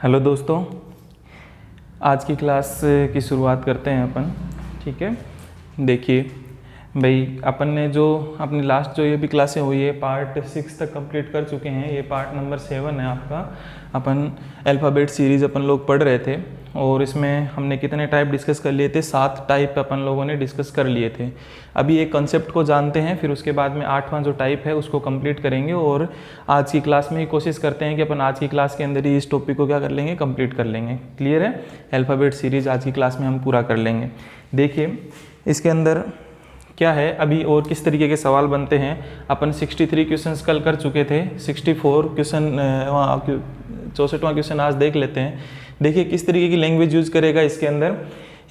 Hello दोस्तों, आज की क्लास की शुरुआत करते हैं अपन। ठीक है, देखिए भाई, अपन ने जो अपनी लास्ट जो ये भी क्लासें हुई है पार्ट 6 तक कंप्लीट कर चुके हैं। ये पार्ट नंबर 7 है आपका। अपन अल्फ़ाबेट सीरीज़ अपन लोग पढ़ रहे थे और इसमें हमने कितने टाइप डिस्कस कर लिए थे? 7 टाइप अपन लोगों ने डिस्कस कर लिए थे। अभी एक कंसेप्ट को जानते हैं, फिर उसके बाद में 8वां जो टाइप है उसको कंप्लीट करेंगे और आज की क्लास में ही कोशिश करते हैं कि अपन आज की क्लास के अंदर ही इस टॉपिक को क्या कर लेंगे, कंप्लीट कर लेंगे। क्लियर है? अल्फ़ाबेट सीरीज़ आज की क्लास में हम पूरा कर लेंगे। देखिए इसके अंदर क्या है, अभी और किस तरीके के सवाल बनते हैं। अपन 63 क्वेश्चंस कल कर चुके थे, 64 क्वेश्चन 64वां क्वेश्चन आज देख लेते हैं। देखिए किस तरीके की लैंग्वेज यूज करेगा इसके अंदर।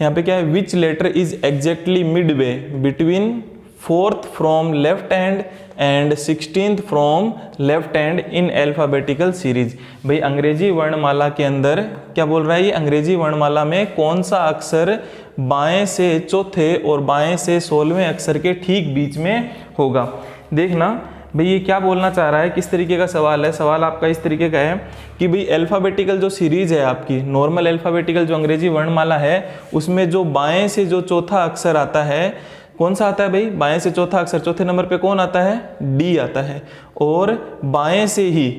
यहाँ पे क्या है, which letter is exactly midway between 4th from left hand and 16th from left hand in alphabetical series. भाई अंग्रेजी वर्णमाला के अंदर क्या बोल रहा है ये, अंग्रेजी वर्णमाला में कौन सा अक्षर बाएं से चौथे और बाएं से 16वें अक्षर के ठीक बीच में होगा। देखना भाई ये क्या बोलना चाह रहा है, किस तरीके का सवाल है। सवाल आपका इस तरीके का है कि भाई अल्फ़ाबेटिकल जो सीरीज है आपकी, नॉर्मल अल्फ़ाबेटिकल जो अंग्रेजी वर्णमाला है, उसमें जो बाएं से जो चौथा अक्षर आता है, कौन सा आता है भाई? बाएं से चौथा अक्षर, चौथे नंबर पे कौन आता है? डी आता है। और बाएं से ही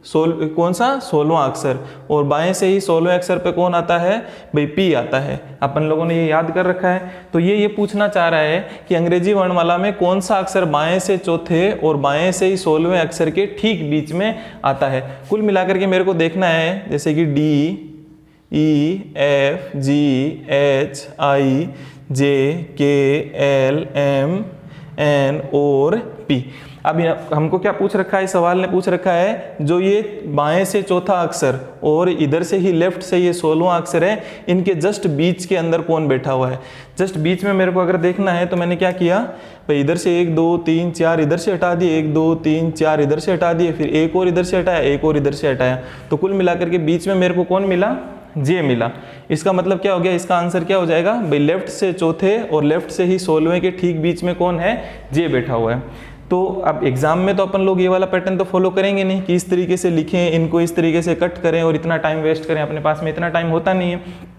कौन सा? 16वां अक्षर। और बाएं से ही 16वें अक्षर पे कौन आता है भाई? पी आता है। अपन लोगों ने ये याद कर रखा है। तो ये पूछना चाह रहा है कि अंग्रेजी वर्णमाला में कौन सा अक्षर बाएं से चौथे और बाएं से ही 16वें अक्षर के ठीक बीच में आता है। कुल मिलाकर के मेरे को देखना है, जैसे कि डी, ई, एफ, जी, एच, आई, जे, के, एल, एम, एन और पी। अब हमको क्या पूछ रखा है, सवाल ने पूछ रखा है जो ये बाएं से चौथा अक्षर और इधर से ही लेफ्ट से ये 16वां अक्षर है, इनके जस्ट बीच के अंदर कौन बैठा हुआ है। जस्ट बीच में मेरे को अगर देखना है तो मैंने क्या किया भाई, इधर से 1 2 3 4 इधर से हटा दिए, 1 2 3 4 इधर से हटा दिए, फिर एक और इधर से हटाया, एक और इधर से हटाया। तो कुल मिलाकर के बीच में मेरे को कौन मिला? जे मिला। इसका मतलब क्या हो गया, इसका आंसर क्या हो जाएगा भाई? लेफ्ट से चौथे और लेफ्ट से ही 16वें के ठीक बीच में कौन है? जे बैठा हुआ है। तो अब एग्जाम में तो अपन लोग ये वाला पैटर्न तो फॉलो करेंगे नहीं कि इस तरीके से लिखें, इनको इस तरीके से कट करें और इतना टाइम वेस्ट करें। अपने पास में इतना टाइम होता नहीं है।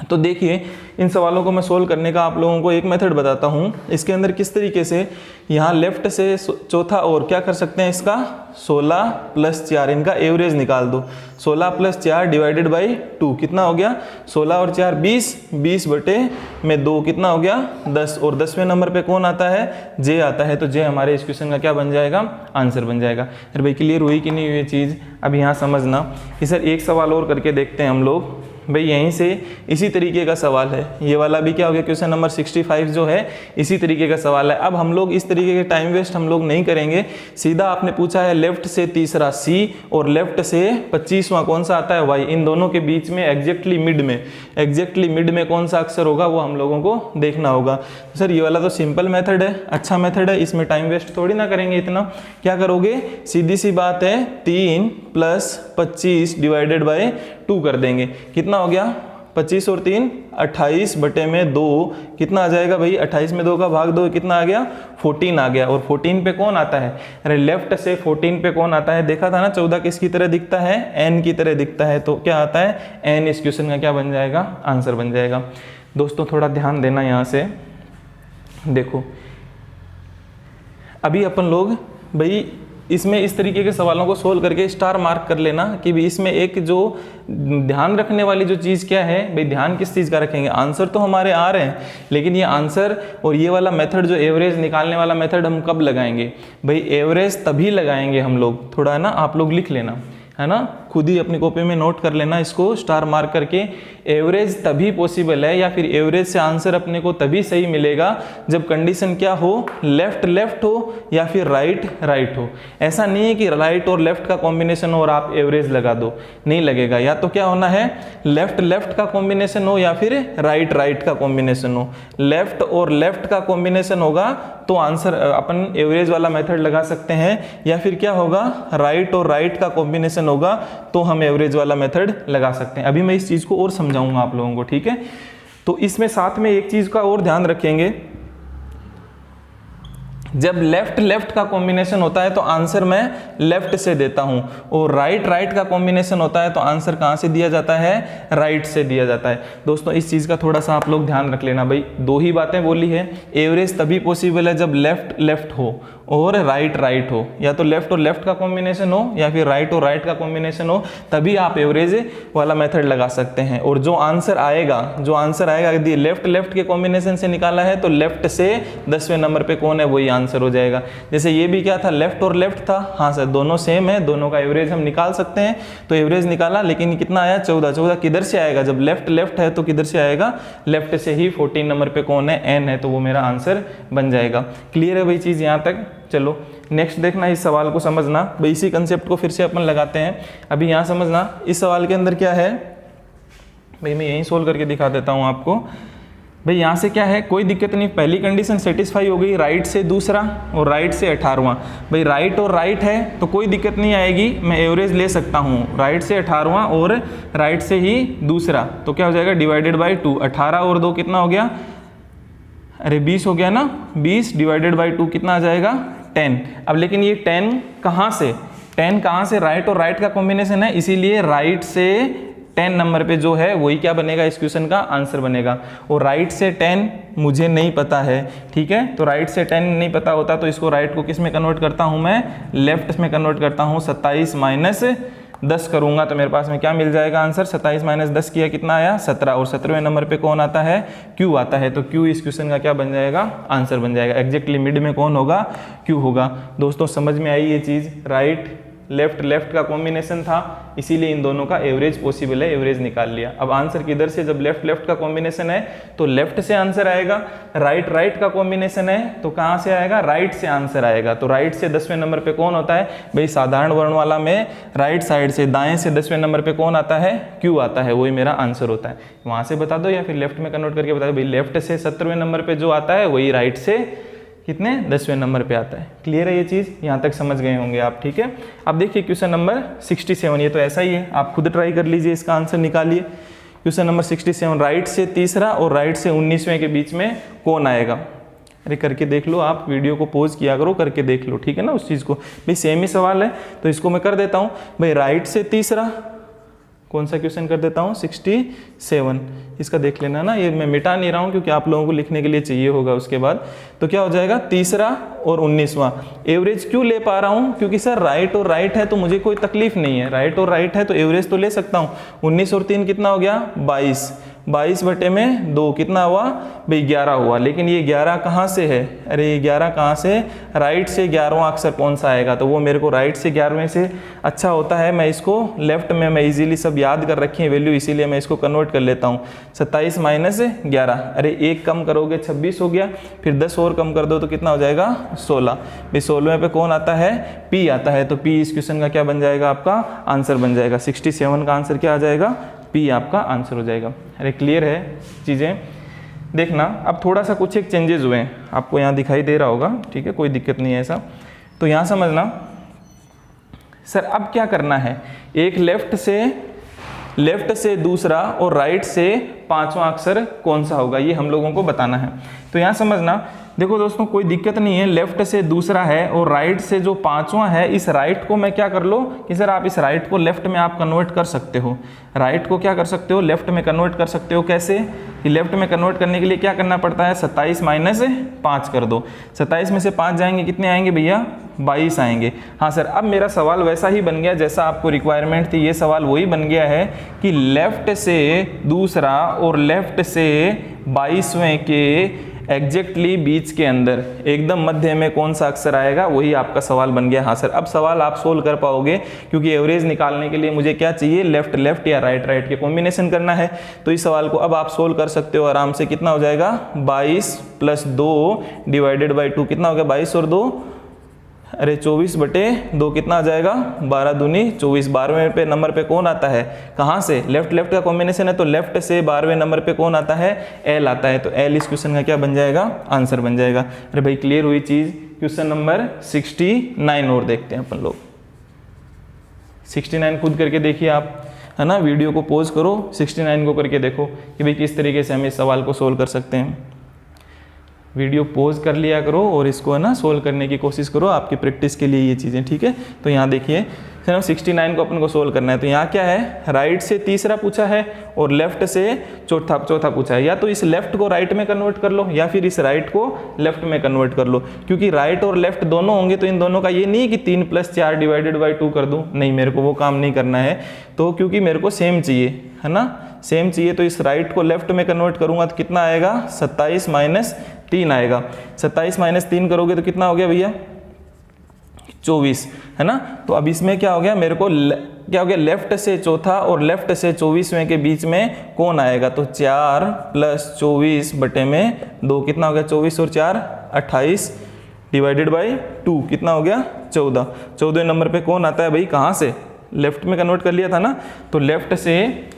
तो देखिए इन सवालों को मैं सोल्व करने का आप लोगों को एक मेथड बताता हूँ। इसके अंदर किस तरीके से यहाँ लेफ्ट से चौथा और क्या कर सकते हैं, इसका 16 + 4 इनका एवरेज निकाल दो। 16 + 4 डिवाइडेड बाई 2 कितना हो गया? 16 और 4 20, 20/2 कितना हो गया? 10। और 10वें नंबर पे कौन आता है? जे आता है। तो जे हमारे इस क्वेश्चन का क्या बन जाएगा? आंसर बन जाएगा। अरे भाई क्लियर हुई कि नहीं हुई ये चीज़? अब यहाँ समझना कि सर एक सवाल और करके देखते हैं हम लोग। भाई यहीं से इसी तरीके का सवाल है, ये वाला भी क्या हो गया, क्वेश्चन नंबर 65 जो है इसी तरीके का सवाल है। अब हम लोग इस तरीके के टाइम वेस्ट हम लोग नहीं करेंगे। सीधा आपने पूछा है लेफ्ट से तीसरा सी और लेफ्ट से 25वां कौन सा आता है? वाई। इन दोनों के बीच में एग्जैक्टली मिड में कौन सा अक्षर होगा वो हम लोगों को देखना होगा। सर ये वाला तो सिंपल मेथड है, अच्छा मेथड है, इसमें टाइम वेस्ट थोड़ी ना करेंगे इतना। क्या करोगे, सीधी सी बात है, 3 + 25 डिवाइडेड बाई 2 कर देंगे। कितना हो गया? 25 और 3 28/2 कितना आ जाएगा भाई? 28 में 2 का भाग 2 कितना आ गया? 14 आ गया। और 14 पे कौन आता है? अरे लेफ्ट से 14 पे कौन आता है? देखा था ना, 14 किसकी तरह दिखता है? एन की तरह दिखता है। तो क्या आता है? एन इस क्वेश्चन का क्या बन जाएगा? आंसर बन जाएगा। दोस्तों थोड़ा ध्यान देना यहाँ से। देखो अभी अपन लोग भाई इसमें इस तरीके के सवालों को सोल्व करके स्टार मार्क कर लेना कि भी इसमें एक जो ध्यान रखने वाली जो चीज़ क्या है भाई, ध्यान किस चीज़ का रखेंगे। आंसर तो हमारे आ रहे हैं, लेकिन ये आंसर और ये वाला मेथड जो एवरेज निकालने वाला मेथड हम कब लगाएंगे भाई? एवरेज तभी लगाएंगे हम लोग। थोड़ा है ना, आप लोग लिख लेना है ना, खुद ही अपनी कॉपी में नोट कर लेना इसको स्टार मार्क करके। एवरेज तभी पॉसिबल है या फिर एवरेज से आंसर अपने को तभी सही मिलेगा जब कंडीशन क्या हो, लेफ्ट हो या फिर राइट हो। ऐसा नहीं है कि राइट और लेफ्ट का कॉम्बिनेशन हो और आप एवरेज लगा दो, नहीं लगेगा। या तो क्या होना है, लेफ्ट का कॉम्बिनेशन हो या फिर राइट का कॉम्बिनेशन हो। लेफ्ट और लेफ्ट का कॉम्बिनेशन होगा तो आंसर अपन एवरेज वाला मेथड लगा सकते हैं, या फिर क्या होगा, राइट और राइट का कॉम्बिनेशन होगा तो हम एवरेज वाला मेथड लगा सकते हैं। अभी मैं इस चीज को और समझाऊंगा आप लोगों को, ठीक है। तो इसमें साथ में एक चीज का और ध्यान रखेंगे जब लेफ्ट लेफ्ट का कॉम्बिनेशन होता है तो आंसर मैं लेफ्ट से देता हूं, और राइट राइट का कॉम्बिनेशन होता है तो आंसर कहां से दिया जाता है, राइट से दिया जाता है। दोस्तों इस चीज का थोड़ा सा आप लोग ध्यान रख लेना भाई, दो ही बातें बोली है। एवरेज तभी पॉसिबल है जब लेफ्ट लेफ्ट हो और राइट राइट हो, या तो लेफ्ट और लेफ्ट का कॉम्बिनेशन हो या फिर राइट और राइट का कॉम्बिनेशन हो, तभी आप एवरेज वाला मेथड लगा सकते हैं। और जो आंसर आएगा यदि लेफ्ट लेफ्ट के कॉम्बिनेशन से निकाला है तो लेफ्ट से 10वें नंबर पे कौन है वही आंसर हो जाएगा। जैसे ये भी क्या था, लेफ्ट और लेफ्ट था, हाँ सर दोनों सेम है, दोनों का एवरेज हम निकाल सकते हैं। तो एवरेज निकाला, लेकिन कितना आया 14। 14 किधर से आएगा, जब लेफ्ट लेफ्ट है तो किधर से आएगा, लेफ्ट से ही। 14 नंबर पे कौन है, एन है, तो वो मेरा आंसर बन जाएगा। क्लियर है भाई चीज यहाँ तक। चलो नेक्स्ट देखना, इस सवाल को समझना भाई, इसी कंसेप्ट को फिर से अपन लगाते हैं। अभी यहाँ समझना इस सवाल के अंदर क्या है भाई, मैं यहीं सोल्व करके दिखा देता हूँ आपको। भाई यहाँ से क्या है, कोई दिक्कत नहीं, पहली कंडीशन सेटिस्फाई हो गई, राइट से दूसरा और राइट से 18वां। भाई राइट और राइट है तो कोई दिक्कत नहीं आएगी, मैं एवरेज ले सकता हूँ, राइट से 18वां और राइट से ही दूसरा, तो क्या हो जाएगा डिवाइडेड बाई 2। 18 और 2 कितना हो गया, अरे 20 हो गया ना, 20 डिवाइडेड बाई 2 कितना आ जाएगा 10। अब लेकिन ये 10 कहाँ से, राइट और राइट का कॉम्बिनेशन है, इसीलिए राइट से 10 नंबर पे जो है वही क्या बनेगा, इस क्वेश्चन का आंसर बनेगा। और राइट से 10 मुझे नहीं पता है, ठीक है, तो राइट से 10 नहीं पता होता तो इसको राइट को किस में कन्वर्ट करता हूँ मैं, लेफ्ट में कन्वर्ट करता हूँ। 27 माइनस 10 करूंगा तो मेरे पास में क्या मिल जाएगा आंसर, 27 माइनस 10 किया कितना आया 17, और 17वें नंबर पे कौन आता है, क्यू आता है, तो क्यू इस क्वेश्चन का क्या बन जाएगा, आंसर बन जाएगा। एग्जैक्टली मिड में कौन होगा, क्यू होगा। दोस्तों समझ में आई ये चीज, राइट लेफ्ट लेफ्ट का कॉम्बिनेशन था, इसीलिए इन दोनों का एवरेज पॉसिबल है, एवरेज निकाल लिया। अब आंसर किधर से, जब लेफ्ट लेफ्ट का कॉम्बिनेशन है तो लेफ्ट से आंसर आएगा, राइट राइट का कॉम्बिनेशन है तो कहां से आएगा, राइट से आंसर आएगा। तो राइट से 10वें नंबर पे कौन होता है भाई, साधारण वर्ण वाला में राइट साइड से दाएं से 10वें नंबर पे कौन आता है, क्यू आता है, वही मेरा आंसर होता है। वहां से बता दो या फिर लेफ्ट में कन्वर्ट करके बता दो भाई, लेफ्ट से 17वें नंबर पे जो आता है वही राइट से कितने 10वें नंबर पे आता है। क्लियर है ये चीज़, यहाँ तक समझ गए होंगे आप, ठीक है। अब देखिए क्वेश्चन नंबर 67, ये तो ऐसा ही है, आप खुद ट्राई कर लीजिए, इसका आंसर निकालिए। क्वेश्चन नंबर 67, राइट से तीसरा और राइट से 19वें के बीच में कौन आएगा। अरे करके देख लो, आप वीडियो को पॉज किया करो, करके देख लो, ठीक है ना। उस चीज़ को भाई सेम ही सवाल है तो इसको मैं कर देता हूँ भाई, राइट से तीसरा, कौन सा क्वेश्चन कर देता हूँ 67, इसका देख लेना ना, ये मैं मिटा नहीं रहा हूँ क्योंकि आप लोगों को लिखने के लिए चाहिए होगा उसके बाद। तो क्या हो जाएगा, तीसरा और 19वां। एवरेज क्यों ले पा रहा हूँ, क्योंकि सर राइट और राइट है तो मुझे कोई तकलीफ नहीं है, राइट और राइट है तो एवरेज तो ले सकता हूँ। 19 और 3 कितना हो गया 22, 22 बटे में 2 कितना हुआ भाई 11 हुआ। लेकिन ये 11 कहाँ से है, अरे ये 11 कहाँ से, राइट से 11वां अक्षर कौन सा आएगा, तो वो मेरे को राइट से 11वें से अच्छा होता है। मैं इसको लेफ्ट में मैं इजीली सब याद कर रखी है वैल्यू, इसीलिए मैं इसको कन्वर्ट कर लेता हूँ। 27 माइनस 11, अरे एक कम करोगे 26 हो गया, फिर 10 और कम कर दो तो कितना हो जाएगा 16। भाई 16वें पे कौन आता है, पी आता है, तो पी इस क्वेश्चन का क्या बन जाएगा, आपका आंसर बन जाएगा। 67 का आंसर क्या आ जाएगा, पी आपका आंसर हो जाएगा। अरे क्लियर है चीज़ें, देखना अब थोड़ा सा कुछ एक चेंजेस हुए हैं, आपको यहाँ दिखाई दे रहा होगा, ठीक है, कोई दिक्कत नहीं है ऐसा। तो यहाँ समझना सर अब क्या करना है, एक लेफ्ट से दूसरा और राइट से 5वां अक्षर कौन सा होगा, ये हम लोगों को बताना है। तो यहाँ समझना, देखो दोस्तों कोई दिक्कत नहीं है, लेफ्ट से दूसरा है और राइट से जो 5वां है, इस राइट को मैं क्या कर लो कि सर आप इस राइट को लेफ्ट में आप कन्वर्ट कर सकते हो, राइट को क्या कर सकते हो, लेफ्ट में कन्वर्ट कर सकते हो। कैसे कि लेफ्ट में कन्वर्ट करने के लिए क्या करना पड़ता है, 27 माइनस 5 कर दो, 27 में से 5 जाएंगे कितने आएंगे भैया 22 आएंगे। हाँ सर, अब मेरा सवाल वैसा ही बन गया जैसा आपको रिक्वायरमेंट थी, ये सवाल वही बन गया है कि लेफ्ट से दूसरा और लेफ्ट से 22वें के एग्जैक्टली बीच के अंदर एकदम मध्य में कौन सा अक्षर आएगा, वही आपका सवाल बन गया। हाँ सर, अब सवाल आप सोल्व कर पाओगे क्योंकि एवरेज निकालने के लिए मुझे क्या चाहिए, लेफ्ट लेफ्ट या राइट राइट के कॉम्बिनेशन करना है। तो इस सवाल को अब आप सोल्व कर सकते हो आराम से। कितना हो जाएगा 22 प्लस 2 डिवाइडेड बाई 2 कितना हो गया 22 और 2, अरे 24 बटे 2 कितना आ जाएगा 12 दूनी 24। 12वें पे नंबर पे कौन आता है, कहाँ से, लेफ्ट लेफ्ट का कॉम्बिनेशन है तो लेफ्ट से 12वें नंबर पे कौन आता है, एल आता है, तो एल इस क्वेश्चन का क्या बन जाएगा, आंसर बन जाएगा। अरे भाई क्लियर हुई चीज। क्वेश्चन नंबर 69 और देखते हैं अपन लोग। 69 खुद करके देखिए आप, है ना, वीडियो को पॉज करो, 69 को करके देखो कि भाई किस तरीके से हम इस सवाल को सोल्व कर सकते हैं। वीडियो पॉज कर लिया करो और इसको है ना सोल्व करने की कोशिश करो, आपकी प्रैक्टिस के लिए ये चीज़ें, ठीक है। तो यहाँ देखिए 69 को अपन को सोल्व करना है। तो यहाँ क्या है, राइट से तीसरा पूछा है और लेफ्ट से चौथा पूछा है। या तो इस लेफ्ट को राइट में कन्वर्ट कर लो या फिर इस राइट को लेफ्ट में कन्वर्ट कर लो, क्योंकि राइट और लेफ्ट दोनों होंगे तो इन दोनों का ये नहीं है कि 3 + 4 डिवाइडेड बाई 2 कर दूँ, नहीं, मेरे को वो काम नहीं करना है। तो क्योंकि मेरे को सेम चाहिए, है ना, सेम चाहिए, तो इस राइट को लेफ्ट में कन्वर्ट करूँगा तो कितना आएगा, 27 - 3 आएगा। 27 - 3 करोगे तो कितना हो गया भैया, 24, है ना। तो अब इसमें क्या हो गया, मेरे को क्या हो गया, लेफ्ट से चौथा और लेफ्ट से 24वें के बीच में कौन आएगा, तो 4 + 24 बटे में 2 कितना हो गया, 24 और 4 28 डिवाइडेड बाई 2 कितना हो गया, 14। 14वें नंबर पे कौन आता है भाई, कहाँ से, लेफ्ट में कन्वर्ट कर लिया था ना, तो लेफ्ट से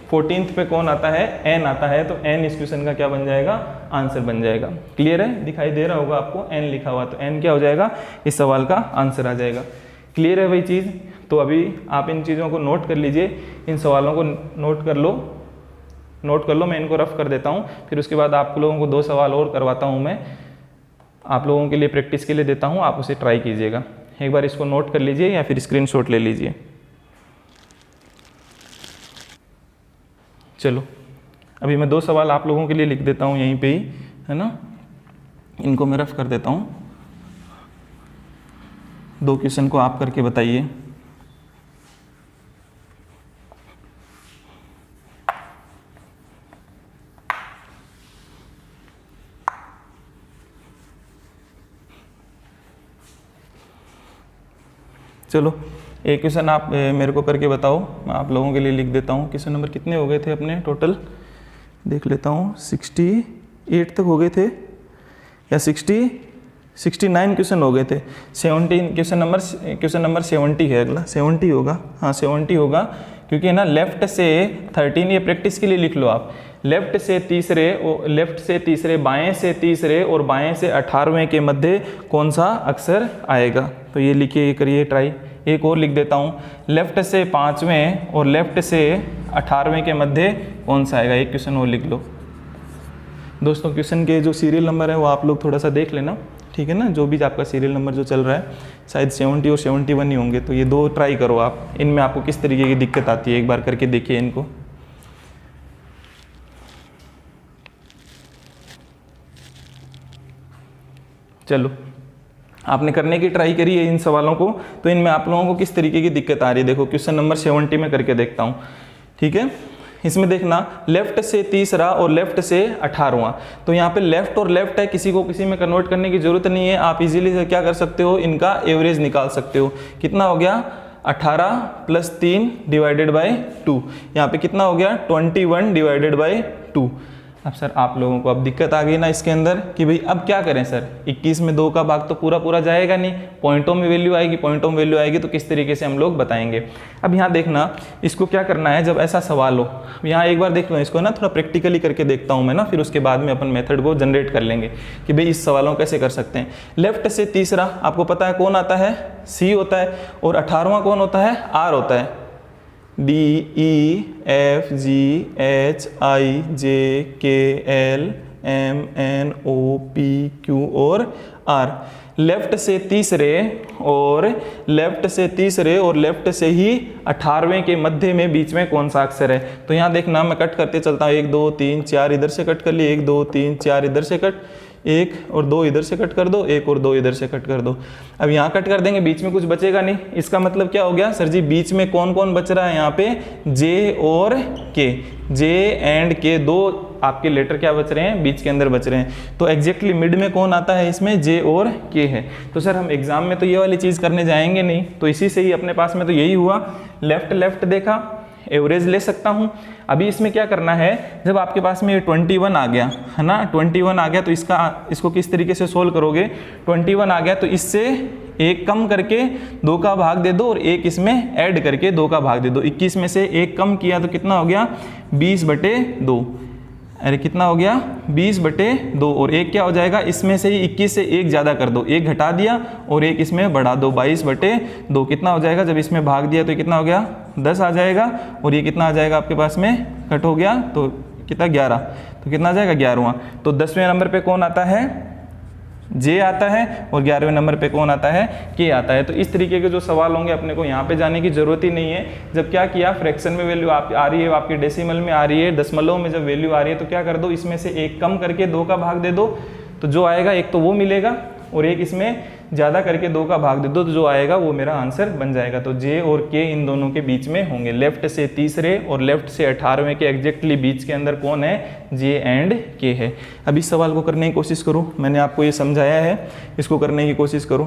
14th पे कौन आता है, n आता है। तो n इस क्वेश्चन का क्या बन जाएगा, आंसर बन जाएगा। क्लियर है, दिखाई दे रहा होगा आपको n लिखा हुआ, तो n क्या हो जाएगा, इस सवाल का आंसर आ जाएगा। क्लियर है भाई चीज़। तो अभी आप इन चीज़ों को नोट कर लीजिए, इन सवालों को नोट कर लो, मैं इनको रफ कर देता हूँ, फिर उसके बाद आप लोगों को 2 सवाल और करवाता हूँ, मैं आप लोगों के लिए प्रैक्टिस के लिए देता हूँ, आप उसे ट्राई कीजिएगा। एक बार इसको नोट कर लीजिए या फिर स्क्रीनशॉट ले लीजिए। चलो अभी मैं 2 सवाल आप लोगों के लिए लिख देता हूँ यहीं पे ही, है ना, इनको मैं रफ कर देता हूँ। 2 क्वेश्चन को आप करके बताइए। चलो एक क्वेश्चन आप मेरे को करके बताओ, मैं आप लोगों के लिए लिख देता हूँ। क्वेश्चन नंबर कितने हो गए थे अपने टोटल, देख लेता हूँ, 68 तक हो गए थे या 69 क्वेश्चन हो गए थे। 17 क्वेश्चन नंबर 70 है अगला, 70 होगा, हाँ 70 होगा, क्योंकि है ना लेफ्ट से 13, ये प्रैक्टिस के लिए लिख लो आप, लेफ्ट से तीसरे, बाएं से तीसरे और बाएं से 18वें के मध्य कौन सा अक्षर आएगा। तो ये लिखिए, ये करिए ट्राई। एक और लिख देता हूँ, लेफ्ट से 5वें और लेफ्ट से 18वें के मध्य कौन सा आएगा। एक क्वेश्चन और लिख लो। दोस्तों क्वेश्चन के जो सीरियल नंबर है वो आप लोग थोड़ा सा देख लेना, ठीक है ना, जो भी आपका सीरियल नंबर जो चल रहा है, शायद 70 और 71 ही होंगे। तो ये 2 ट्राई करो आप, इनमें आपको किस तरीके की दिक्कत आती है एक बार करके देखिए इनको। चलो आपने करने की ट्राई करी है इन सवालों को, तो इनमें आप लोगों को किस तरीके की दिक्कत आ रही है। देखो क्वेश्चन नंबर 70 में करके देखता हूँ, ठीक है। इसमें देखना लेफ्ट से तीसरा और लेफ्ट से 18वां, तो यहाँ पे लेफ्ट और लेफ्ट है, किसी को किसी में कन्वर्ट करने की जरूरत नहीं है। आप इजीली से क्या कर सकते हो, इनका एवरेज निकाल सकते हो। कितना हो गया, 18 + 3 डिवाइडेड बाई 2, यहाँ पे कितना हो गया, 21 डिवाइडेड बाई 2। अब सर आप लोगों को अब दिक्कत आ गई ना इसके अंदर कि भाई अब क्या करें सर, 21 में 2 का भाग तो पूरा जाएगा नहीं, पॉइंटों में वैल्यू आएगी, तो किस तरीके से हम लोग बताएंगे। अब यहाँ देखना इसको क्या करना है, जब ऐसा सवाल हो, यहाँ एक बार देख लो इसको ना, थोड़ा प्रैक्टिकली करके देखता हूँ मैं ना, फिर उसके बाद में अपन मेथड को जनरेट कर लेंगे कि भाई इस सवालों कैसे कर सकते हैं। लेफ्ट से तीसरा आपको पता है कौन आता है, C होता है, और 18वां कौन होता है, R होता है। D E F G H I J K L M N O P Q और R। लेफ्ट से तीसरे और लेफ्ट से ही 18वें के मध्य में बीच में कौन सा अक्षर है। तो यहाँ देखना मैं कट करते चलता हूँ, 1 2 3 4 इधर से कट कर लिए, 1 2 3 4 इधर से कट, 1 और 2 इधर से कट कर दो, 1 और 2 इधर से कट कर दो। अब यहाँ कट कर देंगे, बीच में कुछ बचेगा नहीं। इसका मतलब क्या हो गया सर जी, बीच में कौन कौन बच रहा है यहाँ पे, J और K, J एंड K, 2 आपके लेटर क्या बच रहे हैं, बीच के अंदर बच रहे हैं। तो एग्जैक्टली मिड में कौन आता है, इसमें J और K है। तो सर हम एग्जाम में तो ये वाली चीज़ करने जाएंगे नहीं, तो इसी से ही अपने पास में तो यही हुआ, लेफ्ट देखा, एवरेज ले सकता हूँ। अभी इसमें क्या करना है, जब आपके पास में ये 21 आ गया है ना, 21 आ गया तो इसको किस तरीके से सोल्व करोगे। 21 आ गया तो इससे 1 कम करके 2 का भाग दे दो और 1 इसमें ऐड करके 2 का भाग दे दो। 21 में से 1 कम किया तो कितना हो गया, 20/2। अरे कितना हो गया, 20/2, और 1 क्या हो जाएगा, इसमें से ही 21 से 1 ज़्यादा कर दो, 1 घटा दिया और 1 इसमें बढ़ा दो, 22/2 कितना हो जाएगा, जब इसमें भाग दिया तो कितना हो गया, 10 आ जाएगा, और ये कितना आ जाएगा आपके पास में, कट हो गया तो कितना 11, तो कितना आ जाएगा 11वां। तो 10वें नंबर पे कौन आता है, जे आता है और 11वें नंबर पे कौन आता है, के आता है। तो इस तरीके के जो सवाल होंगे अपने को यहाँ पे जाने की जरूरत ही नहीं है। जब क्या किया, फ्रैक्शन में वैल्यू आप आ रही है, आपकी डेसिमल में आ रही है, दशमलव में जब वैल्यू आ रही है तो क्या कर दो, इसमें से एक कम करके 2 का भाग दे दो, तो जो आएगा एक तो वो मिलेगा और एक इसमें ज़्यादा करके 2 का भाग दे दो, तो जो आएगा वो मेरा आंसर बन जाएगा। तो जे और के इन दोनों के बीच में होंगे, लेफ्ट से तीसरे और लेफ्ट से 18वें के एग्जैक्टली बीच के अंदर कौन है, जे एंड के है। अब इस सवाल को करने की कोशिश करो, मैंने आपको ये समझाया है, इसको करने की कोशिश करो,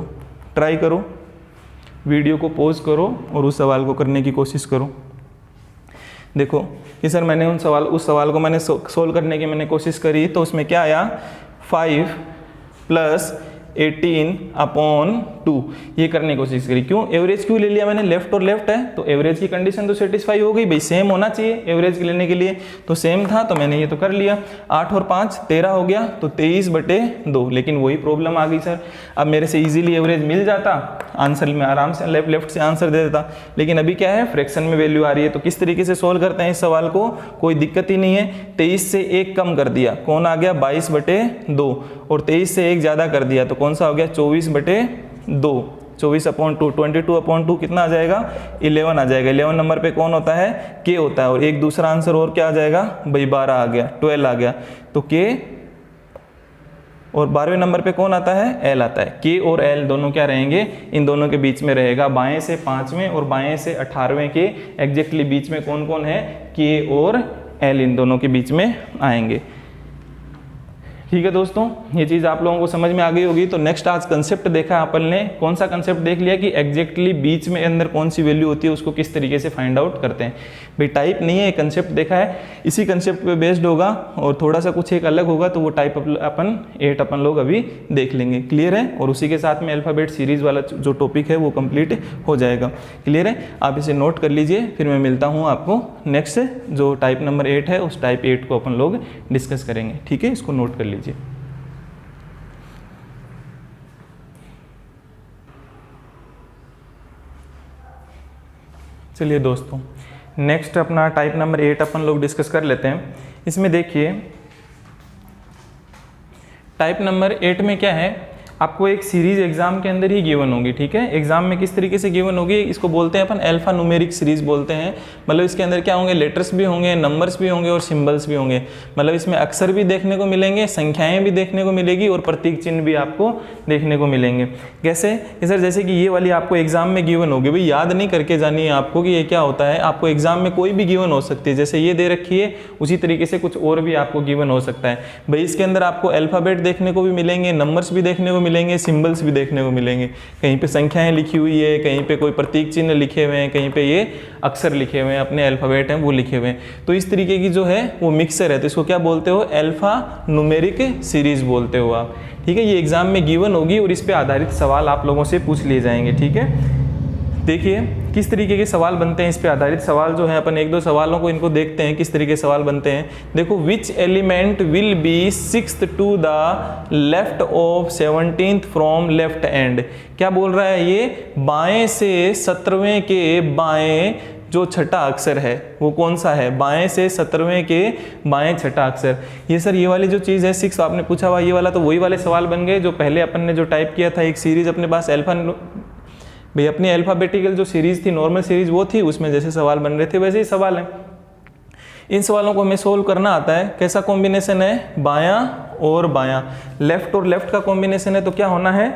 ट्राई करो, वीडियो को पॉज करो और उस सवाल को करने की कोशिश करो। देखो कि सर मैंने उस सवाल को मैंने सोल्व करने की मैंने कोशिश करी, तो उसमें क्या आया, 5 + 18/2 ये करने की कोशिश करी। क्यों, एवरेज क्यों ले लिया मैंने, लेफ्ट और लेफ्ट है तो एवरेज की कंडीशन तो सेटिस्फाई हो गई भाई, सेम होना चाहिए एवरेज के लेने के लिए, तो सेम था तो मैंने ये तो कर लिया। 8 और 5 13 हो गया, तो 23/2। लेकिन वही प्रॉब्लम आ गई सर, अब मेरे से इजीली एवरेज मिल जाता, आंसर में आराम से लेफ्ट से आंसर दे देता, लेकिन अभी क्या है, फ्रैक्शन में वैल्यू आ रही है। तो किस तरीके से सोल्व करते हैं इस सवाल को, कोई दिक्कत ही नहीं है। 23 से 1 कम कर दिया, कौन आ गया, 22/2, और 23 से 1 ज़्यादा कर दिया तो कौन सा हो गया, 24/2। 24/2, 22/2 कितना आ जाएगा, 11 आ जाएगा। 11 नंबर पे कौन होता है, के होता है। और एक दूसरा आंसर और क्या आ जाएगा भाई, 12 आ गया, 12 आ गया, तो के। और 12वें नंबर पे कौन आता है, एल आता है। के और एल दोनों क्या रहेंगे, इन दोनों के बीच में रहेगा। बाएं से 5वें और बाएं से 18वें के एग्जैक्टली बीच में कौन कौन है, के और एल, इन दोनों के बीच में आएंगे। ठीक है दोस्तों, ये चीज़ आप लोगों को समझ में आ गई होगी। तो नेक्स्ट आज कंसेप्ट देखा अपन ने, कौन सा कंसेप्ट देख लिया कि एग्जैक्टली बीच में अंदर कौन सी वैल्यू होती है, उसको किस तरीके से फाइंड आउट करते हैं। भाई टाइप नहीं है, कंसेप्ट देखा है, इसी कंसेप्ट पे बेस्ड होगा और थोड़ा सा कुछ एक अलग होगा, तो वो टाइप अपन 8 अपन लोग अभी देख लेंगे। क्लियर है, और उसी के साथ में अल्फ़ाबेट सीरीज वाला जो टॉपिक है वो कंप्लीट हो जाएगा। क्लियर है, आप इसे नोट कर लीजिए, फिर मैं मिलता हूँ आपको नेक्स्ट जो टाइप नंबर 8 है, उस टाइप 8 को अपन लोग डिस्कस करेंगे। ठीक है, इसको नोट कर लीजिए। चलिए दोस्तों, नेक्स्ट अपना टाइप नंबर 8 अपन लोग डिस्कस कर लेते हैं। इसमें देखिए टाइप नंबर 8 में क्या है, आपको एक सीरीज एग्जाम के अंदर ही गिवन होगी। ठीक है, एग्जाम में किस तरीके से गिवन होगी, इसको बोलते हैं अपन अल्फा न्यूमेरिक सीरीज बोलते हैं। मतलब इसके अंदर क्या होंगे, लेटर्स भी होंगे, नंबर्स भी होंगे और सिंबल्स भी होंगे। मतलब इसमें अक्षर भी देखने को मिलेंगे, संख्याएं भी देखने को मिलेगी और प्रतीक चिन्ह भी आपको देखने को मिलेंगे। कैसे कि सर, जैसे कि ये वाली आपको एग्जाम में गिवन होगी, भाई याद नहीं करके जानी है आपको कि ये क्या होता है। आपको एग्जाम में कोई भी गिवन हो सकती है, जैसे ये दे रखी है उसी तरीके से कुछ और भी आपको गिवन हो सकता है। भाई इसके अंदर आपको अल्फाबेट देखने को भी मिलेंगे, नंबर्स भी देखने को मिलेंगे, सिंबल्स भी देखने को मिलेंगे। कहीं पे संख्याएं लिखी हुई है, कहीं पे कोई प्रतीक चिन्ह लिखे हुए हैं, कहीं पे ये अक्षर लिखे हुए हैं, अपने अल्फाबेट हैं वो लिखे हुए हैं। तो इस तरीके की जो है वो मिक्सर है, तो इसको क्या बोलते हो, अल्फा न्यूमेरिक सीरीज बोलते हो आप। ठीक है, ये एग्जाम में गिवन होगी और इस पे आधारित सवाल आप लोगों से पूछ लिए जाएंगे। ठीक है, देखिए किस तरीके के सवाल बनते हैं, इस पे आधारित सवाल जो है अपन 1-2 सवालों को इनको देखते हैं किस तरीके के सवाल बनते हैं। देखो, which element will be 6th to the left of 17th from left end. क्या बोल रहा है ये, बाएं से 17वें के बाएं जो छठा अक्षर है वो कौन सा है, बाएं से 17वें के बाएं छठा अक्षर। ये सर ये वाली जो चीज़ है 6 आपने पूछा हुआ, ये वाला तो वही वाले सवाल बन गए जो पहले अपन ने जो टाइप किया था। एक सीरीज अपने पास अल्फा, भाई अपनी अल्फ़ाबेटिकल जो सीरीज़ थी, नॉर्मल सीरीज़ वो थी, उसमें जैसे सवाल बन रहे थे वैसे ही सवाल हैं। इन सवालों को हमें सोल्व करना आता है। कैसा कॉम्बिनेशन है, बायां और बायां, लेफ्ट और लेफ्ट का कॉम्बिनेशन है, तो क्या होना है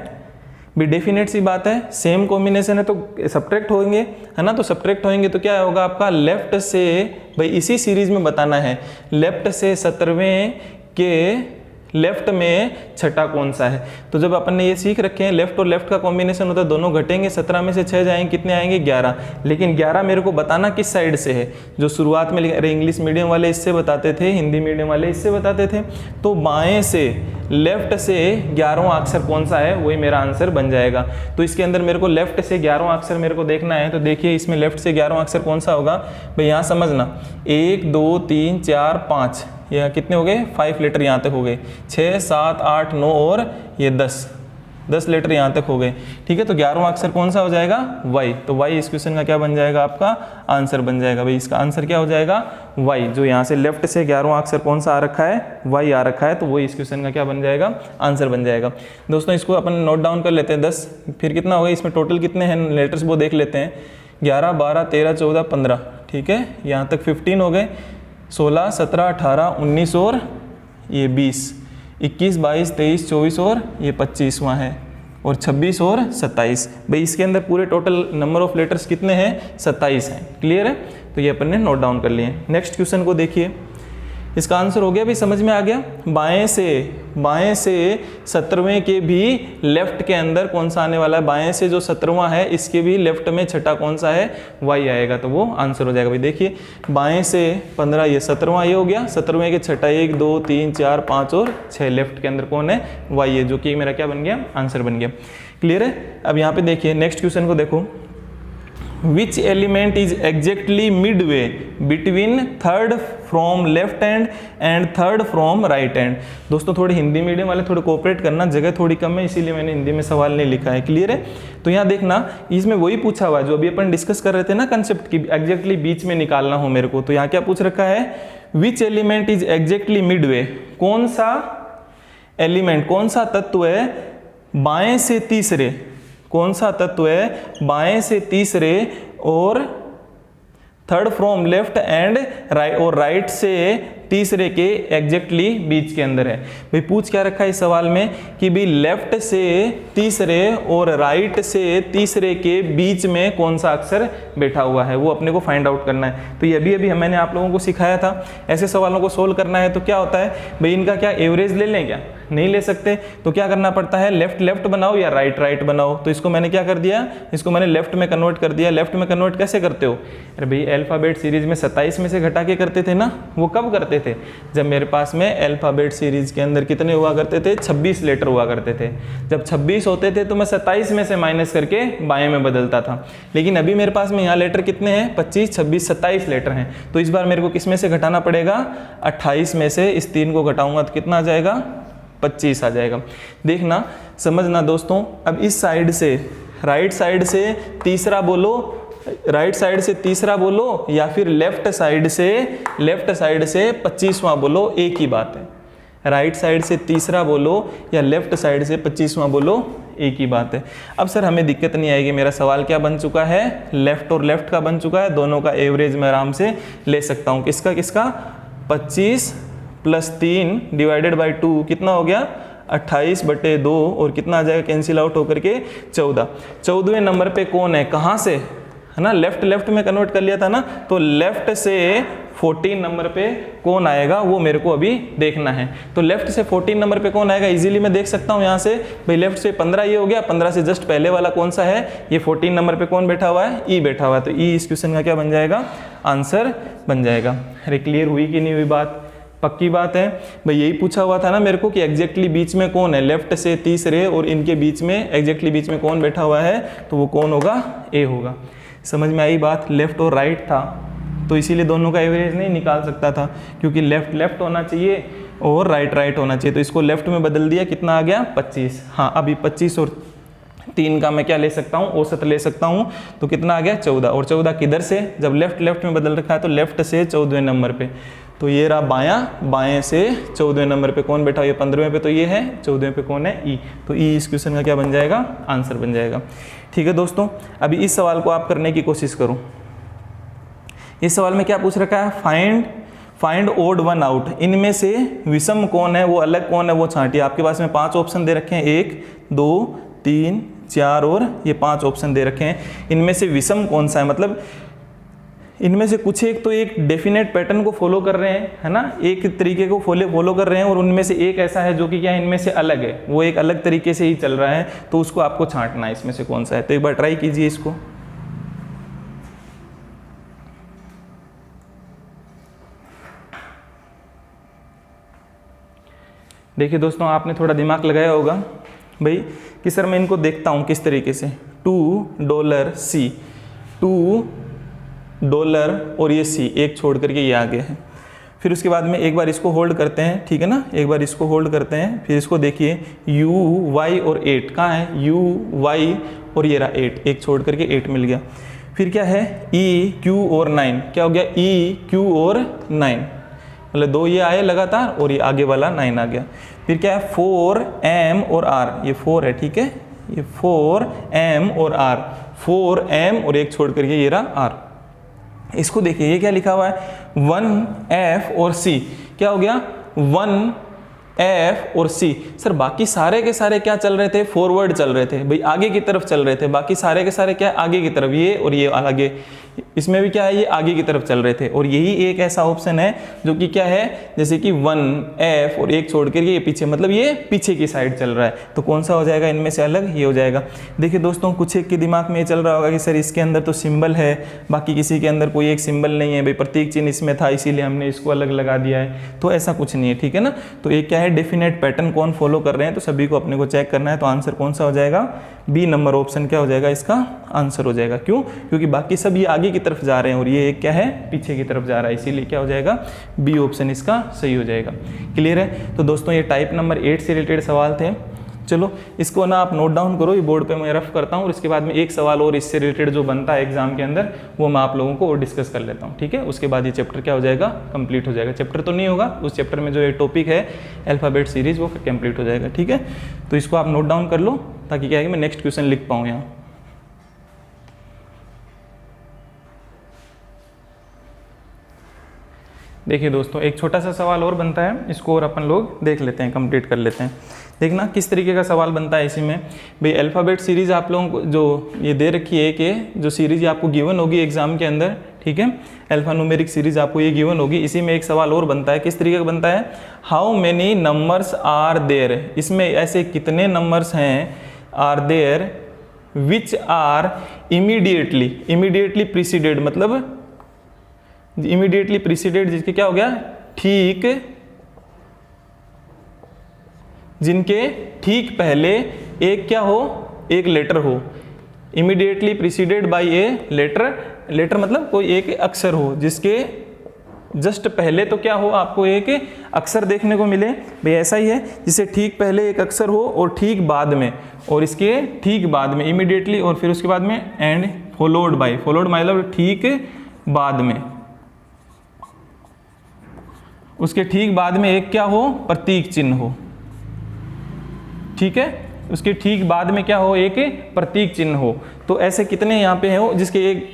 भी, डेफिनेट सी बात है, सेम कॉम्बिनेशन है तो सब्ट्रैक्ट होंगे, है ना। तो सब्ट्रैक्ट होंगे तो क्या होगा आपका, लेफ्ट से, भाई इसी सीरीज में बताना है, लेफ्ट से 17वें के लेफ्ट में छठा कौन सा है। तो जब अपन ने ये सीख रखे हैं लेफ्ट और लेफ्ट का कॉम्बिनेशन होता है, दोनों घटेंगे, 17 में से 6 जाएंगे, कितने आएंगे 11। लेकिन 11 मेरे को बताना किस साइड से है, जो शुरुआत में इंग्लिश मीडियम वाले इससे बताते थे, हिंदी मीडियम वाले इससे बताते थे। तो बाएं से, लेफ्ट से 11वां अक्षर कौन सा है, वही मेरा आंसर बन जाएगा। तो इसके अंदर मेरे को लेफ्ट से 11वां अक्षर मेरे को देखना है। तो देखिए इसमें लेफ्ट से 11वां अक्षर कौन सा होगा भाई, यहाँ समझना, 1 2 3 4 5, यह कितने हो गए, 5 लेटर यहाँ तक हो गए, 6 7 8 9 और ये 10, 10 लेटर यहाँ तक हो गए, ठीक है। तो 11वां अक्षर कौन सा हो जाएगा, वाई। तो वाई इस क्वेश्चन का क्या बन जाएगा, आपका आंसर बन जाएगा भाई। इसका आंसर क्या हो जाएगा, वाई। जो यहाँ से लेफ्ट से 11वां अक्षर कौन सा आ रखा है, वाई आ रखा है, तो वो इस क्वेश्चन का क्या बन जाएगा, आंसर बन जाएगा। दोस्तों इसको अपन नोट डाउन कर लेते हैं 10, फिर कितना हो गया, इसमें टोटल कितने हैं लेटर्स वो देख लेते हैं। 11, 12, 13, 14, 15, ठीक है। यहाँ तक 15 हो गए, 16, 17, 18, 19 और ये 20, 21, 22, 23, 24 और ये 25वां है, और 26 और 27। भाई इसके अंदर पूरे टोटल नंबर ऑफ लेटर्स कितने हैं, 27 हैं। क्लियर है, तो ये अपन ने नोट डाउन कर लिए। नेक्स्ट क्वेश्चन को देखिए, इसका आंसर हो गया भाई, समझ में आ गया। बाएं से 17वें के भी लेफ्ट के अंदर कौन सा आने वाला है, बाएं से जो 17वां है इसके भी लेफ्ट में छठा कौन सा है, वाई आएगा, तो वो आंसर हो जाएगा भाई। देखिए बाएं से 15, ये 17वां ये हो गया, 17वें के छठा 1, 2, 3, 4, 5 और 6 लेफ्ट के अंदर कौन है, वाई है, जो कि मेरा क्या बन गया, आंसर बन गया। क्लियर है। अब यहाँ पे देखिए नेक्स्ट क्वेश्चन को देखो, which element is exactly midway between third from left hand and third from right hand. दोस्तों थोड़े हिंदी मीडियम वाले थोड़े कोऑपरेट करना, जगह थोड़ी कम है इसीलिए मैंने हिंदी में सवाल नहीं लिखा है। क्लियर है। तो यहाँ देखना, इसमें वही पूछा हुआ है जो अभी अपन डिस्कस कर रहे थे ना कंसेप्ट की, एग्जैक्टली बीच में निकालना हो मेरे को। तो यहाँ क्या पूछ रखा है, which element is exactly Midway, कौन सा एलिमेंट, कौन सा तत्व है बाएं से तीसरे, कौन सा तत्व है बाएं से तीसरे और third from left and right, और राइट से तीसरे के एग्जैक्टली बीच के अंदर है। भाई पूछ क्या रखा है इस सवाल में कि भाई लेफ्ट से तीसरे और राइट से तीसरे के बीच में कौन सा अक्षर बैठा हुआ है, वो अपने को फाइंड आउट करना है। तो ये अभी मैंने आप लोगों को सिखाया था, ऐसे सवालों को सोल्व करना है तो क्या होता है भाई, इनका क्या एवरेज ले लें, क्या नहीं ले सकते, तो क्या करना पड़ता है, लेफ्ट लेफ्ट बनाओ या राइट राइट बनाओ। तो इसको मैंने क्या कर दिया, इसको मैंने लेफ्ट में कन्वर्ट कर दिया। लेफ्ट में कन्वर्ट कैसे करते हो, अरे भाई अल्फाबेट सीरीज में 27 में से घटा के करते थे ना, वो कब करते थे, जब मेरे पास में अल्फाबेट सीरीज के अंदर कितने हुआ करते थे, 26 लेटर हुआ करते थे। जब 26 होते थे तो मैं 27 में से माइनस करके बाएं में बदलता था। लेकिन अभी मेरे पास में यहाँ लेटर कितने हैं, 25, 26, 27 लेटर हैं। तो इस बार मेरे को किस में से घटाना पड़ेगा, 28 में से इस 3 को घटाऊंगा तो कितना आ जाएगा, 25 आ जाएगा। देखना समझना दोस्तों, अब इस साइड से राइट साइड से तीसरा बोलो, राइट साइड से तीसरा बोलो, या फिर लेफ्ट साइड से 25वां बोलो, एक ही बात है। राइट साइड से तीसरा बोलो या लेफ्ट साइड से 25वां बोलो, एक ही बात है। अब सर हमें दिक्कत नहीं आएगी, मेरा सवाल क्या बन चुका है, लेफ्ट और लेफ्ट का बन चुका है, दोनों का एवरेज मैं आराम से ले सकता हूँ। किसका किसका, 25 + 3 डिवाइडेड बाई 2 कितना हो गया, 28/2, और कितना आ जाएगा कैंसिल आउट होकर के 14। 14वें नंबर पे कौन है, कहाँ से है ना, लेफ्ट लेफ्ट में कन्वर्ट कर लिया था ना, तो लेफ्ट से 14 नंबर पे कौन आएगा वो मेरे को अभी देखना है। तो लेफ्ट से 14 नंबर पे कौन आएगा, इजीली मैं देख सकता हूँ यहाँ से, भाई लेफ्ट से 15 ये हो गया, 15 से जस्ट पहले वाला कौन सा है, ये 14 नंबर पे कौन बैठा हुआ है, ई बैठा हुआ है। तो ई इस क्वेश्चन का क्या बन जाएगा, आंसर बन जाएगा। अरे क्लियर हुई कि नहीं हुई बात, पक्की बात है भाई। यही पूछा हुआ था ना मेरे को कि एग्जैक्टली बीच में कौन है, लेफ्ट से तीसरे और इनके बीच में एग्जैक्टली बीच में कौन बैठा हुआ है, तो वो कौन होगा, ए होगा। समझ में आई बात। लेफ्ट और राइट था तो इसीलिए दोनों का एवरेज नहीं निकाल सकता था, क्योंकि लेफ्ट लेफ्ट होना चाहिए और राइट राइट होना चाहिए। तो इसको लेफ्ट में बदल दिया, कितना आ गया, 25। हाँ अभी 25 और 3 का मैं क्या ले सकता हूँ, औसत ले सकता हूँ, तो कितना आ गया, 14। और 14 किधर से, जब लेफ्ट लेफ्ट में बदल रखा है तो लेफ्ट से 14वें नंबर पे, तो ये रहा बायां, बाएं से 14वें नंबर पे कौन बैठा, ये 15वें पे तो ये है, 14वें पे कौन है, ई। तो ई इस क्वेश्चन का क्या बन जाएगा, आंसर बन जाएगा। ठीक है दोस्तों, अभी इस सवाल को आप करने की कोशिश करो। इस सवाल में क्या पूछ रखा है, फाइंड ओड वन आउट, इनमें से विषम कौन है, वो अलग कौन है वो छांटिए। आपके पास में 5 ऑप्शन दे रखे हैं, 1, 2, 3, 4 और ये 5 ऑप्शन दे रखे हैं। इनमें से विषम कौन सा है, मतलब इनमें से कुछ एक तो एक डेफिनेट पैटर्न को फॉलो कर रहे हैं, है ना, एक तरीके को फॉलो कर रहे हैं, और उनमें से एक ऐसा है जो कि क्या इनमें से अलग है, वो एक अलग तरीके से ही चल रहा है, तो उसको आपको छांटना है इसमें से कौन सा है। तो एक बार ट्राई कीजिए इसको। देखिए दोस्तों, आपने थोड़ा दिमाग लगाया होगा भाई कि सर मैं इनको देखता हूँ किस तरीके से, $C, $2 और ये C, एक छोड़ करके ये आगे है। फिर उसके बाद में एक बार इसको होल्ड करते हैं, ठीक है ना, एक बार इसको होल्ड करते हैं, फिर इसको देखिए u y और 8 कहाँ है, u y और ये रहा 8, एक छोड़ करके 8 मिल गया। फिर क्या है e q और 9, क्या हो गया e q और 9, मतलब 2 ये आए लगातार और ये आगे वाला 9 आ गया। फिर क्या है 4 m और r, ये 4 है, ठीक है, ये 4 m और r, 4 m और एक छोड़ करके ये रहा r। इसको देखिए ये क्या लिखा हुआ है 1f और c, क्या हो गया 1f और c। सर बाकी सारे के सारे क्या चल रहे थे, फॉरवर्ड चल रहे थे भाई, आगे की तरफ चल रहे थे, बाकी सारे के सारे क्या आगे की तरफ, ये और ये आगे, इसमें भी क्या है ये आगे की तरफ चल रहे थे। और यही एक ऐसा ऑप्शन है जो कि क्या है, जैसे कि 1f और एक छोड़ कर ये पीछे, मतलब ये पीछे की साइड चल रहा है, तो कौन सा हो जाएगा इनमें से अलग, ये हो जाएगा। देखिए दोस्तों कुछ एक के दिमाग में ये चल रहा होगा कि सर इसके अंदर तो सिंबल है, बाकी किसी के अंदर कोई एक सिंबल नहीं है, भाई प्रतीक चिन्ह इसमें था इसीलिए हमने इसको अलग लगा दिया है, तो ऐसा कुछ नहीं है, ठीक है ना। तो ये क्या है डेफिनेट पैटर्न कौन फॉलो कर रहे हैं, तो सभी को अपने को चेक करना है। तो आंसर कौन सा हो जाएगा, बी नंबर ऑप्शन क्या हो जाएगा, इसका आंसर हो जाएगा। क्यों, क्योंकि बाकी सब ये आगे की तरफ जा रहे हैं और ये एक क्या है पीछे की तरफ जा रहा है, इसीलिए क्या हो जाएगा बी ऑप्शन इसका सही हो जाएगा। क्लियर है। तो दोस्तों ये टाइप नंबर 8 से रिलेटेड सवाल थे। चलो इसको ना आप नोट डाउन करो, ये बोर्ड पे मैं रफ करता हूँ और इसके बाद में एक सवाल और इससे रिलेटेड जो बनता है एग्जाम के अंदर वो मैं आप लोगों को और डिस्कस कर लेता हूँ, ठीक है। उसके बाद ये चैप्टर क्या हो जाएगा, कंप्लीट हो जाएगा। चैप्टर तो नहीं होगा, उस चैप्टर में जो ये टॉपिक है अल्फ़ाबेट सीरीज वो कंप्लीट हो जाएगा, ठीक है। तो इसको आप नोट डाउन कर लो ताकि क्या है कि मैं नेक्स्ट क्वेश्चन लिख पाऊँ यहाँ। देखिए दोस्तों एक छोटा सा सवाल और बनता है, इसको और अपन लोग देख लेते हैं, कंप्लीट कर लेते हैं। देखना किस तरीके का सवाल बनता है इसी में। भाई अल्फ़ाबेट सीरीज़ आप लोगों को जो ये दे रखी है कि जो सीरीज़ आपको गिवन होगी एग्जाम के अंदर, ठीक है, अल्फ़ा न्यूमेरिक सीरीज़ आपको ये गिवन होगी। इसी में एक सवाल और बनता है, किस तरीके का बनता है, how many numbers are there, इसमें ऐसे कितने नंबर्स हैं are there which are immediately preceded, मतलब इमीडिएटली प्रीसीडेड जिसके क्या हो गया ठीक, जिनके ठीक पहले एक क्या हो, एक लेटर हो। Immediately preceded by a letter मतलब कोई एक अक्षर हो जिसके जस्ट पहले तो क्या हो आपको एक अक्षर देखने को मिले, भाई ऐसा ही है जिसे ठीक पहले एक अक्षर हो और ठीक बाद में, और इसके ठीक बाद में इमीडिएटली और फिर उसके बाद में एंड फॉलोड मतलब ठीक बाद में, उसके ठीक बाद में एक क्या हो प्रतीक चिन्ह हो, ठीक है, उसके ठीक बाद में क्या हो एक प्रतीक चिन्ह हो। तो ऐसे कितने यहाँ पे हो जिसके एक,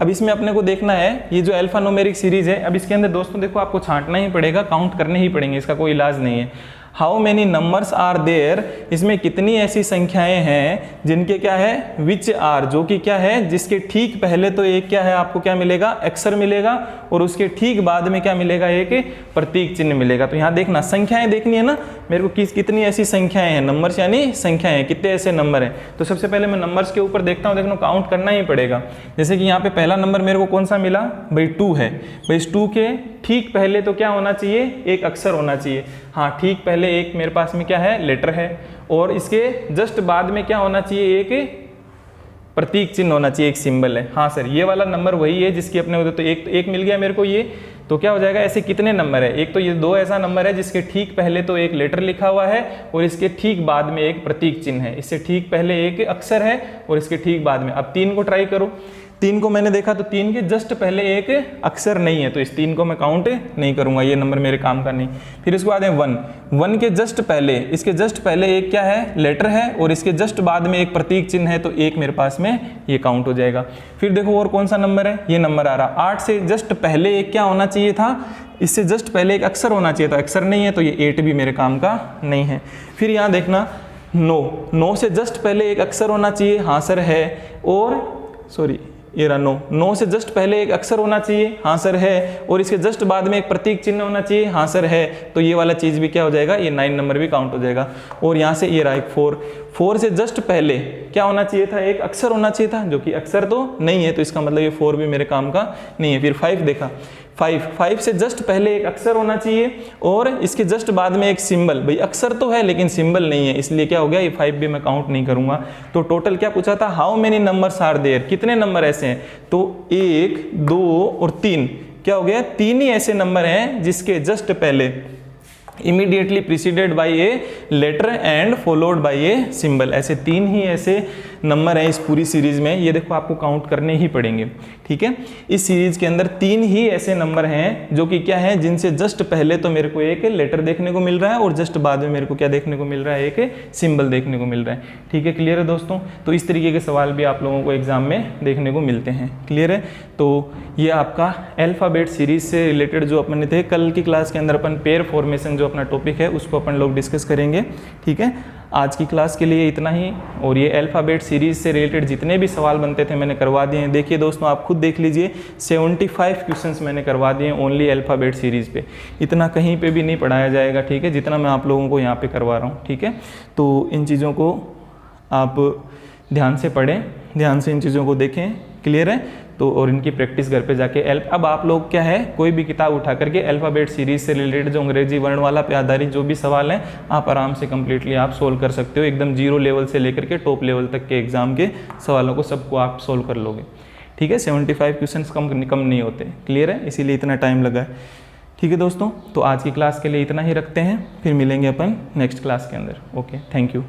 अब इसमें अपने को देखना है ये जो अल्फा न्यूमेरिक सीरीज है, अब इसके अंदर दोस्तों देखो आपको छांटना ही पड़ेगा, काउंट करने ही पड़ेंगे, इसका कोई इलाज नहीं है। How many numbers are there, इसमें कितनी ऐसी संख्याएं हैं जिनके क्या है विच आर, जो कि क्या है जिसके ठीक पहले तो एक क्या है आपको क्या मिलेगा अक्षर मिलेगा और उसके ठीक बाद में क्या मिलेगा एक प्रतीक चिन्ह मिलेगा। तो यहाँ देखना संख्याएं देखनी है ना मेरे को, कितनी ऐसी संख्याएं हैं, नंबर्स यानी संख्याएं हैं, कितने ऐसे नंबर हैं। तो सबसे पहले मैं नंबर्स के ऊपर देखता हूँ, देखना काउंट करना ही पड़ेगा। जैसे कि यहाँ पे पहला नंबर मेरे को कौन सा मिला, भाई 2 है, भाई इस 2 के ठीक पहले तो क्या होना चाहिए एक अक्षर होना चाहिए, हाँ ठीक पहले एक मेरे पास में क्या है लेटर है, और इसके जस्ट बाद में क्या होना चाहिए एक प्रतीक चिन्ह होना चाहिए, एक सिंबल है। हाँ सर ये वाला नंबर वही है जिसकी अपने तो एक मिल गया मेरे को ये, तो क्या हो जाएगा ऐसे कितने नंबर है, एक तो ये 2 ऐसा नंबर है जिसके ठीक पहले तो एक लेटर लिखा हुआ है और इसके ठीक बाद में एक प्रतीक चिन्ह है, इससे ठीक पहले एक अक्षर है और इसके ठीक बाद में। अब 3 को ट्राई करो, 3 को मैंने देखा तो 3 के जस्ट पहले एक अक्षर नहीं है, तो इस 3 को मैं काउंट नहीं करूंगा, ये नंबर मेरे काम का नहीं। फिर इसके बाद है 1 के जस्ट पहले, इसके जस्ट पहले एक क्या है लेटर है और इसके जस्ट बाद में एक प्रतीक चिन्ह है, तो एक मेरे पास में ये काउंट हो जाएगा। फिर देखो और कौन सा नंबर है, ये नंबर आ रहा 8 से जस्ट पहले एक क्या होना चाहिए था, इससे जस्ट पहले एक अक्षर होना चाहिए था, अक्षर नहीं है तो ये 8 भी मेरे काम का नहीं है। फिर यहाँ देखना 9 से जस्ट पहले एक अक्षर होना चाहिए, हाँ सर है, और सॉरी ये रहा 9 से जस्ट पहले एक अक्षर होना चाहिए, हाँ सर है, और इसके जस्ट बाद में एक प्रतीक चिन्ह होना चाहिए, हाँ सर है, तो ये वाला चीज़ भी क्या हो जाएगा, ये 9 नंबर भी काउंट हो जाएगा। और यहाँ से ये रहा एक 4 से जस्ट पहले क्या होना चाहिए था, एक अक्षर होना चाहिए था, जो कि अक्षर तो नहीं है, तो इसका मतलब ये 4 भी मेरे काम का नहीं है। फिर 5 देखा, 5 से जस्ट पहले एक अक्षर होना चाहिए और इसके जस्ट बाद में एक सिंबल, भाई अक्षर तो है लेकिन सिंबल नहीं है, इसलिए क्या हो गया ये 5 भी मैं काउंट नहीं करूंगा। तो टोटल क्या पूछा था, how many numbers are there, कितने नंबर ऐसे हैं, तो 1 2 और 3, क्या हो गया, 3 ही ऐसे नंबर हैं जिसके जस्ट पहले immediately preceded by a letter and followed by a symbol, ऐसे 3 ही ऐसे नंबर हैं इस पूरी सीरीज में। ये देखो आपको काउंट करने ही पड़ेंगे, ठीक है। इस सीरीज के अंदर 3 ही ऐसे नंबर हैं जो कि क्या है, जिनसे जस्ट पहले तो मेरे को एक लेटर देखने को मिल रहा है और जस्ट बाद में मेरे को क्या देखने को मिल रहा है, एक सिंबल देखने को मिल रहा है, ठीक है। क्लियर है दोस्तों। तो इस तरीके के सवाल भी आप लोगों को एग्जाम में देखने को मिलते हैं। क्लियर है। तो ये आपका अल्फ़ाबेट सीरीज से रिलेटेड जो अपन ने थे, कल की क्लास के अंदर अपन पेयर फॉर्मेशन जो अपना टॉपिक है उसको अपन लोग डिस्कस करेंगे, ठीक है। आज की क्लास के लिए इतना ही, और ये अल्फ़ाबेट सीरीज से रिलेटेड जितने भी सवाल बनते थे मैंने करवा दिए हैं। देखिए दोस्तों, आप खुद देख लीजिए, 75 क्वेश्चंस मैंने करवा दिए हैं ओनली अल्फ़ाबेट सीरीज पे। इतना कहीं पे भी नहीं पढ़ाया जाएगा, ठीक है, जितना मैं आप लोगों को यहाँ पे करवा रहा हूँ, ठीक है। तो इन चीज़ों को आप ध्यान से पढ़ें, ध्यान से इन चीज़ों को देखें। क्लियर है। तो और इनकी प्रैक्टिस घर पे जाके अब आप लोग क्या है, कोई भी किताब उठा करके अल्फ़ाबेट सीरीज से रिलेटेड जो अंग्रेजी वर्णमाला पे आधारित जो भी सवाल हैं आप आराम से कंप्लीटली आप सोल्व कर सकते हो। एकदम 0 लेवल से लेकर के टॉप लेवल तक के एग्जाम के सवालों को सबको आप सोल्व कर लोगे, ठीक है। 75 क्वेश्चन कम नहीं होते। क्लियर है, इसीलिए इतना टाइम लगा है, ठीक है दोस्तों। तो आज की क्लास के लिए इतना ही रखते हैं, फिर मिलेंगे अपन नेक्स्ट क्लास के अंदर। Okay, thank you.